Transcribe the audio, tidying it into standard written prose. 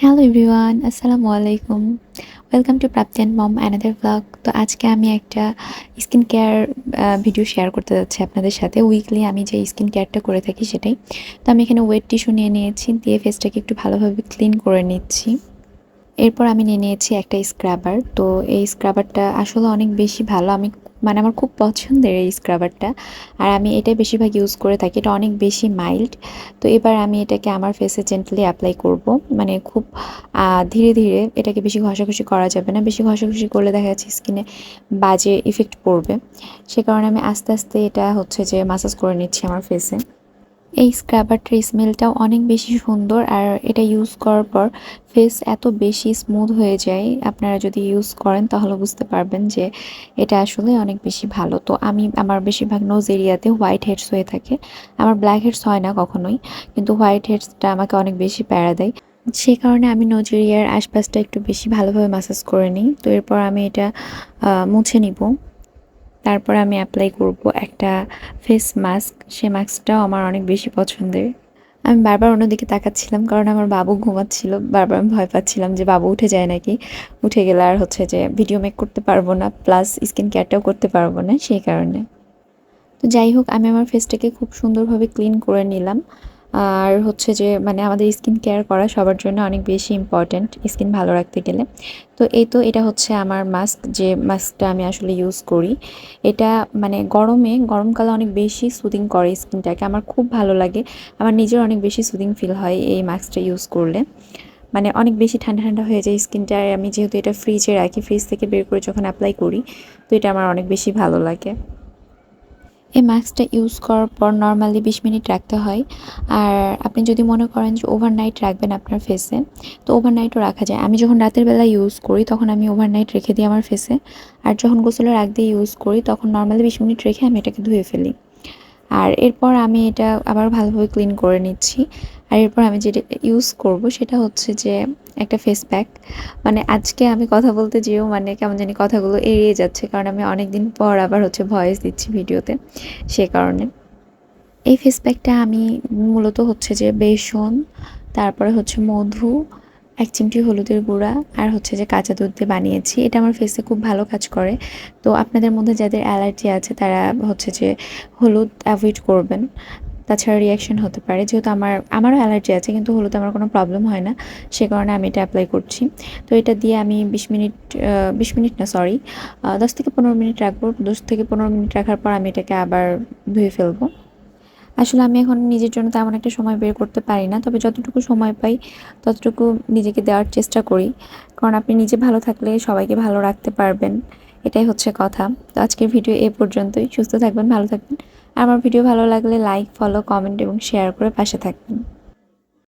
Hello everyone, আসসালামু আলাইকুম। Welcome to Prapti and mom another blog. তো আজকে আমি একটা স্কিন কেয়ার ভিডিও শেয়ার করতে যাচ্ছি আপনাদের সাথে। উইকলি আমি যে স্কিন কেয়ারটা করে থাকি সেটাই। তো আমি এখানে ওয়েট টিস্যু নিয়ে নিয়েছি, দিয়ে ফেসটাকে একটু ভালোভাবে ক্লিন করে নিচ্ছি। এরপর আমি নিয়ে নিয়েছি একটা স্ক্রাবার। তো এই স্ক্রাবারটা আসলে অনেক বেশি ভালো। আমার খুব পছন্দের এই স্ক্রাবারটা। আর আমি এটাই বেশিরভাগ ইউজ করে থাকি। এটা অনেক বেশি মাইল্ড। তো এবার আমি এটাকে আমার ফেসে জেন্টলি অ্যাপ্লাই করব। মানে খুব ধীরে ধীরে, এটাকে বেশি ঘষাঘষি করা যাবে না। বেশি ঘষাঘষি করলে দেখা যাচ্ছে স্কিনে বাজে ইফেক্ট পড়বে। সে কারণে আমি আস্তে আস্তে এটা হচ্ছে যে মাসাজ করে নিচ্ছি আমার ফেসে। এই স্ক্রাবারটার স্মেলটাও অনেক বেশি সুন্দর, আর এটা ইউজ করার পর ফেস এত বেশি স্মুথ হয়ে যায়। আপনারা যদি ইউজ করেন তাহলে বুঝতে পারবেন যে এটা আসলে অনেক বেশি ভালো। তো আমার বেশিরভাগ নোজ এরিয়াতে হোয়াইট হেডস হয়ে থাকে। আমার ব্ল্যাক হেডস হয় না কখনোই, কিন্তু হোয়াইট হেডসটা আমাকে অনেক বেশি প্যারা দেয়। সেই কারণে আমি নোজ এরিয়ার আশপাশটা একটু বেশি ভালোভাবে মাসাজ করে নিই। তো এরপর আমি এটা মুছে নিব। তারপর আমি অ্যাপ্লাই করব একটা ফেস মাস্ক। সে মাস্কটাও আমার অনেক বেশি পছন্দের। আমি বারবার অন্যদিকে তাকাচ্ছিলাম, কারণ আমার বাবু ঘুমাচ্ছিল। বারবার আমি ভয় পাচ্ছিলাম যে বাবু উঠে যায় নাকি, উঠে গেলে আর হচ্ছে যে ভিডিও মেক করতে পারবো না, প্লাস স্কিন কেয়ারটাও করতে পারবো না, সেই কারণে। তো যাই হোক, আমি আমার ফেসটাকে খুব সুন্দরভাবে ক্লিন করে নিলাম। আর হচ্ছে যে আমাদের স্কিন কেয়ার করা সবার জন্য অনেক বেশি ইম্পর্ট্যান্ট, স্কিন ভালো রাখতে গেলে। তো এটা হচ্ছে আমার মাস্ক, যে মাস্কটা আমি আসলে ইউজ করি। এটা গরমকালে অনেক বেশি সুদিং করে স্কিনটাকে, আমার খুব ভালো লাগে। আমার নিজের অনেক বেশি সুদিং ফিল হয় এই মাস্কটা ইউজ করলে। অনেক বেশি ঠান্ডা ঠান্ডা হয়ে যায় স্কিনটা। আর আমি যেহেতু এটা ফ্রিজে রাখি, ফ্রিজ থেকে বের করে যখন অ্যাপ্লাই করি, তো এটা আমার অনেক বেশি ভালো লাগে। এই মাস্কটা ইউজ করার পর নর্মালি 20 মিনিট রাখতে হয়। আর আপনি যদি মনে করেন যে ওভারনাইট রাখবেন আপনার ফেসে, তো ওভারনাইটও রাখা যায়। আমি যখন রাতের বেলা ইউজ করি তখন আমি ওভারনাইট রেখে দিই আমার ফেসে। আর যখন গোসলের আগ দিয়ে ইউজ করি তখন নর্মালি 20 মিনিট রেখে আমি এটাকে ধুয়ে ফেলি। আর এরপর আমি এটা আবার ভালোভাবে ক্লিন করে নিচ্ছি। আর এরপর আমি যেটা ইউজ করব সেটা হচ্ছে যে একটা ফেস প্যাক। আজকে আমি কথা বলতে যেয়েও কেমন জানি কথাগুলো এড়িয়ে যাচ্ছে, কারণ আমি অনেক দিন পর আবার হচ্ছে ভয়েস দিচ্ছি ভিডিওতে, সে কারণে। এই ফেস প্যাকটা আমি মূলত হচ্ছে যে বেসন, তারপরে হচ্ছে মধু, 1 চিমটি হলুদের গুঁড়া, আর হচ্ছে যে কাঁচা দুধ দিয়ে বানিয়েছি। এটা আমার ফেসে খুব ভালো কাজ করে। তো আপনাদের মধ্যে যাদের অ্যালার্জি আছে তারা হচ্ছে যে হলুদ অ্যাভয়েড করবেন, তাছাড়া রিয়াকশন হতে পারে। যেহেতু আমারও অ্যালার্জি আছে, কিন্তু হলুদ আমার কোনো প্রবলেম হয় না, সে কারণে আমি এটা অ্যাপ্লাই করছি। তো এটা দিয়ে আমি 20 মিনিট, 20 মিনিট না সরি, 10 থেকে 15 মিনিট রাখবো। 10 থেকে 15 মিনিট রাখার পর আমি এটাকে আবার ধুয়ে ফেলবো। আসলে আমি এখন নিজের জন্য তেমন একটা সময় বের করতে পারি না, তবে যতটুকু সময় পাই ততটুকু নিজেকে দেওয়ার চেষ্টা করি। কারণ আপনি নিজে ভালো থাকলে সবাইকে ভালো রাখতে পারবেন, এটাই হচ্ছে কথা। তো আজকের ভিডিও এ পর্যন্তই। সুস্থ থাকবেন, ভালো থাকবেন। আর আমার ভিডিও ভালো লাগলে লাইক, ফলো, কমেন্ট এবং শেয়ার করে পাশে থাকবেন।